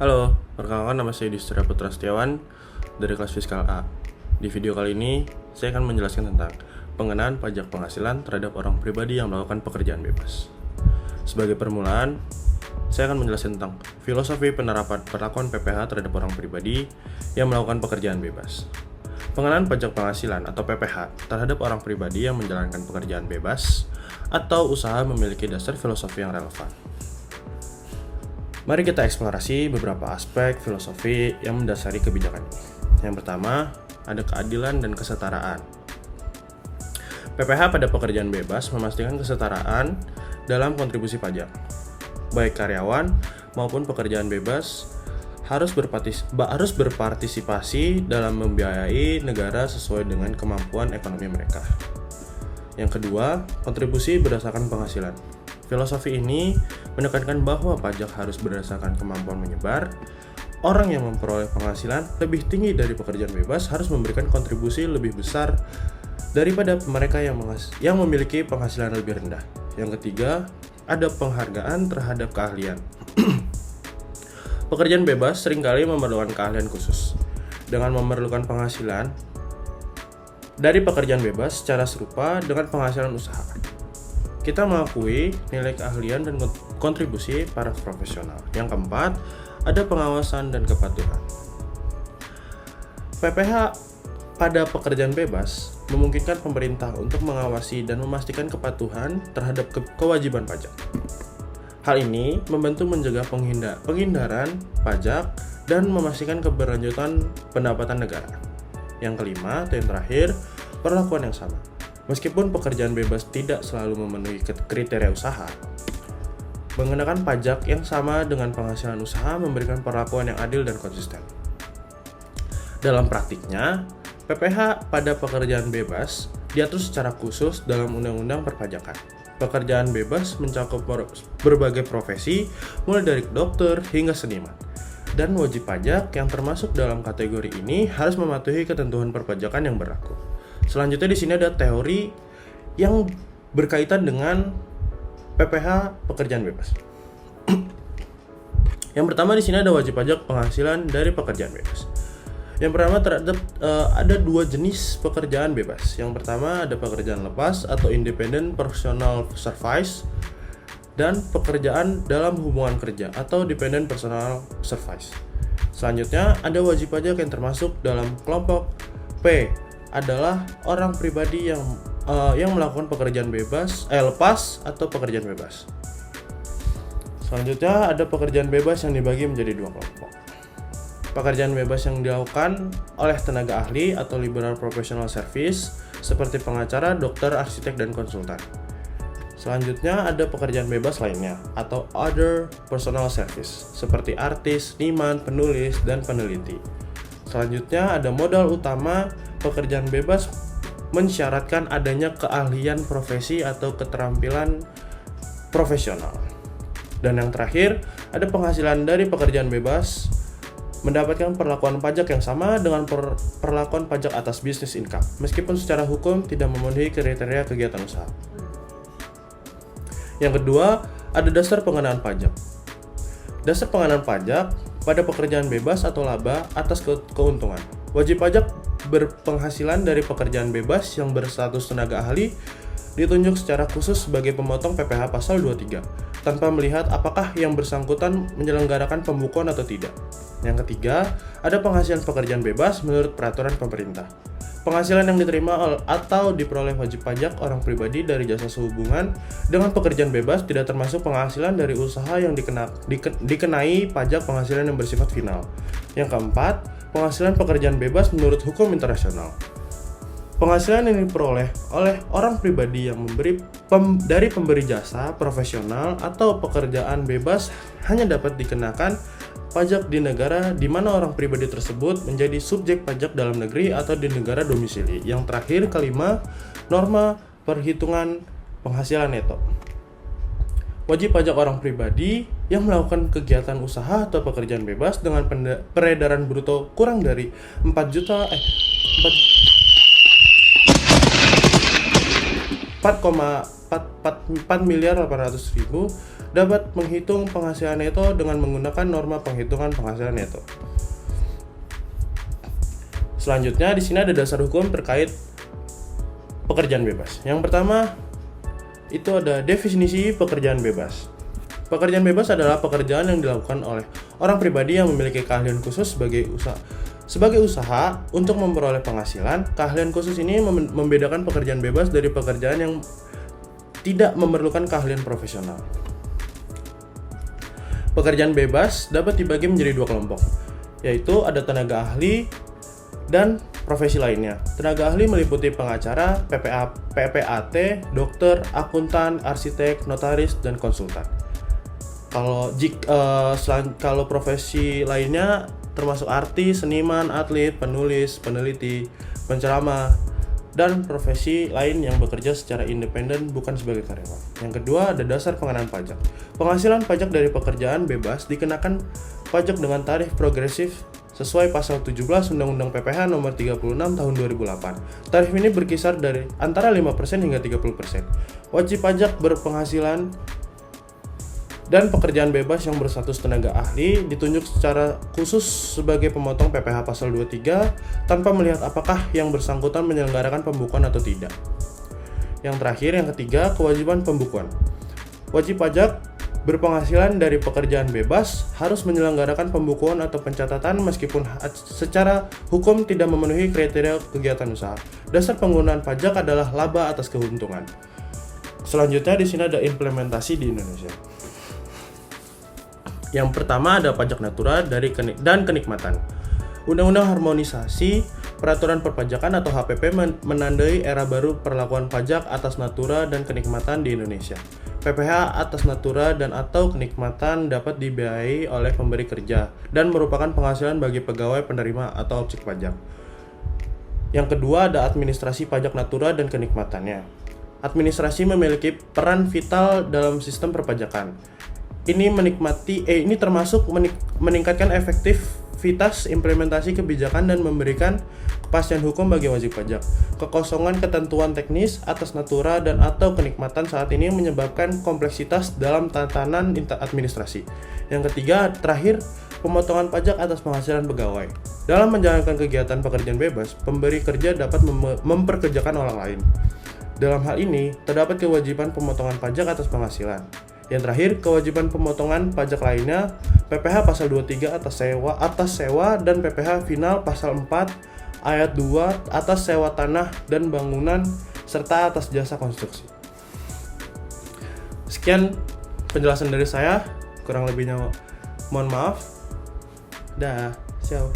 Halo, perkenalkan nama saya Yudhistira Putra Setiawan dari kelas Fiskal A. Di video kali ini, saya akan menjelaskan tentang pengenaan pajak penghasilan terhadap orang pribadi yang melakukan pekerjaan bebas. Sebagai permulaan, saya akan menjelaskan tentang filosofi penerapan perlakuan PPh terhadap orang pribadi yang melakukan pekerjaan bebas. Pengenaan pajak penghasilan atau PPh terhadap orang pribadi yang menjalankan pekerjaan bebas atau usaha memiliki dasar filosofi yang relevan. Mari kita eksplorasi beberapa aspek filosofi yang mendasari kebijakan ini. Yang pertama, ada keadilan dan kesetaraan. PPh pada pekerjaan bebas memastikan kesetaraan dalam kontribusi pajak. Baik karyawan maupun pekerjaan bebas harus berpartisipasi dalam membiayai negara sesuai dengan kemampuan ekonomi mereka. Yang kedua, kontribusi berdasarkan penghasilan. Filosofi ini menekankan bahwa pajak harus berdasarkan kemampuan menyebar. Orang yang memperoleh penghasilan lebih tinggi dari pekerjaan bebas harus memberikan kontribusi lebih besar daripada mereka yang memiliki penghasilan lebih rendah. Yang ketiga, ada penghargaan terhadap keahlian. Pekerjaan bebas seringkali memerlukan keahlian khusus. Dengan memerlukan penghasilan dari pekerjaan bebas secara serupa dengan penghasilan usaha, kita mengakui nilai keahlian dan kontribusi para profesional. Yang keempat, ada pengawasan dan kepatuhan. PPh pada pekerjaan bebas memungkinkan pemerintah untuk mengawasi dan memastikan kepatuhan terhadap kewajiban pajak. Hal ini membantu mencegah penghindaran pajak dan memastikan keberlanjutan pendapatan negara. Yang kelima atau yang terakhir, perlakuan yang sama. Meskipun pekerjaan bebas tidak selalu memenuhi kriteria usaha, mengenakan pajak yang sama dengan penghasilan usaha memberikan perlakuan yang adil dan konsisten. Dalam praktiknya, PPh pada pekerjaan bebas diatur secara khusus dalam Undang-Undang Perpajakan. Pekerjaan bebas mencakup berbagai profesi, mulai dari dokter hingga seniman. Dan wajib pajak yang termasuk dalam kategori ini harus mematuhi ketentuan perpajakan yang berlaku. Selanjutnya di sini ada teori yang berkaitan dengan PPh pekerjaan bebas. Yang pertama di sini ada wajib pajak penghasilan dari pekerjaan bebas. Yang pertama ada dua jenis pekerjaan bebas. Yang pertama ada pekerjaan lepas atau independent personal service dan pekerjaan dalam hubungan kerja atau dependent personal service. Selanjutnya ada wajib pajak yang termasuk dalam kelompok P adalah orang pribadi yang melakukan pekerjaan lepas atau pekerjaan bebas. Selanjutnya ada pekerjaan bebas yang dibagi menjadi dua kelompok. Pekerjaan bebas yang dilakukan oleh tenaga ahli atau liberal professional service seperti pengacara, dokter, arsitek, dan konsultan. Selanjutnya ada pekerjaan bebas lainnya atau other personal service seperti artis, seniman, penulis, dan peneliti. Selanjutnya ada modal utama. Pekerjaan bebas mensyaratkan adanya keahlian profesi atau keterampilan profesional. Dan yang terakhir, ada penghasilan dari pekerjaan bebas mendapatkan perlakuan pajak yang sama dengan perlakuan pajak atas business income, meskipun secara hukum tidak memenuhi kriteria kegiatan usaha. Yang kedua, ada dasar pengenaan pajak. Dasar pengenaan pajak pada pekerjaan bebas atau laba atas keuntungan. Wajib pajak berpenghasilan dari pekerjaan bebas yang berstatus tenaga ahli ditunjuk secara khusus sebagai pemotong PPh pasal 23 tanpa melihat apakah yang bersangkutan menyelenggarakan pembukuan atau tidak. Yang ketiga, ada penghasilan pekerjaan bebas menurut peraturan pemerintah. Penghasilan yang diterima atau diperoleh wajib pajak orang pribadi dari jasa sehubungan dengan pekerjaan bebas tidak termasuk penghasilan dari usaha yang dikenai pajak penghasilan yang bersifat final. Yang keempat, penghasilan pekerjaan bebas menurut hukum internasional. Penghasilan yang diperoleh oleh orang pribadi yang dari pemberi jasa profesional atau pekerjaan bebas hanya dapat dikenakan pajak di negara di mana orang pribadi tersebut menjadi subjek pajak dalam negeri atau di negara domisili. Yang terakhir, kelima, norma perhitungan penghasilan neto. Wajib pajak orang pribadi yang melakukan kegiatan usaha atau pekerjaan bebas dengan peredaran bruto kurang dari 4,4 miliar 800 ribu dapat menghitung penghasilan neto dengan menggunakan norma penghitungan penghasilan neto. Selanjutnya di sini ada dasar hukum terkait pekerjaan bebas. Yang pertama itu ada definisi pekerjaan bebas. Pekerjaan bebas adalah pekerjaan yang dilakukan oleh orang pribadi yang memiliki keahlian khusus sebagai usaha untuk memperoleh penghasilan. Keahlian khusus ini membedakan pekerjaan bebas dari pekerjaan yang tidak memerlukan keahlian profesional. Pekerjaan bebas dapat dibagi menjadi dua kelompok, yaitu ada tenaga ahli dan profesi lainnya. Tenaga ahli meliputi pengacara, PPAT, dokter, akuntan, arsitek, notaris, dan konsultan. Kalau profesi lainnya termasuk artis, seniman, atlet, penulis, peneliti, penceramah, dan profesi lain yang bekerja secara independen bukan sebagai karyawan. Yang kedua ada dasar pengenaan pajak. Penghasilan pajak dari pekerjaan bebas dikenakan pajak dengan tarif progresif sesuai pasal 17 Undang-Undang PPH nomor 36 tahun 2008. Tarif ini berkisar dari antara 5% hingga 30%. Wajib pajak berpenghasilan dan pekerjaan bebas yang berstatus tenaga ahli ditunjuk secara khusus sebagai pemotong PPH pasal 23 tanpa melihat apakah yang bersangkutan menyelenggarakan pembukuan atau tidak. Yang terakhir, yang ketiga, kewajiban pembukuan. Wajib pajak berpenghasilan dari pekerjaan bebas harus menyelenggarakan pembukuan atau pencatatan meskipun secara hukum tidak memenuhi kriteria kegiatan usaha. Dasar penggunaan pajak adalah laba atas keuntungan. Selanjutnya di sini ada implementasi di Indonesia. Yang pertama ada pajak natura dan kenikmatan. Undang-Undang Harmonisasi Peraturan Perpajakan atau HPP menandai era baru perlakuan pajak atas natura dan kenikmatan di Indonesia. PPH atas natura dan atau kenikmatan dapat dibiayai oleh pemberi kerja dan merupakan penghasilan bagi pegawai penerima atau objek pajak. Yang kedua ada administrasi pajak natura dan kenikmatannya. Administrasi memiliki peran vital dalam sistem perpajakan. Ini termasuk meningkatkan efektivitas implementasi kebijakan dan memberikan kepastian hukum bagi wajib pajak. Kekosongan ketentuan teknis atas natura dan atau kenikmatan saat ini menyebabkan kompleksitas dalam tatanan administrasi. Yang ketiga, terakhir, pemotongan pajak atas penghasilan pegawai. Dalam menjalankan kegiatan pekerjaan bebas, pemberi kerja dapat memperkerjakan orang lain. Dalam hal ini, terdapat kewajiban pemotongan pajak atas penghasilan. Yang terakhir, kewajiban pemotongan pajak lainnya, PPH pasal 23 atas sewa dan PPH final pasal 4 ayat 2 atas sewa tanah dan bangunan serta atas jasa konstruksi. Sekian penjelasan dari saya, kurang lebihnya mohon maaf. Ciao.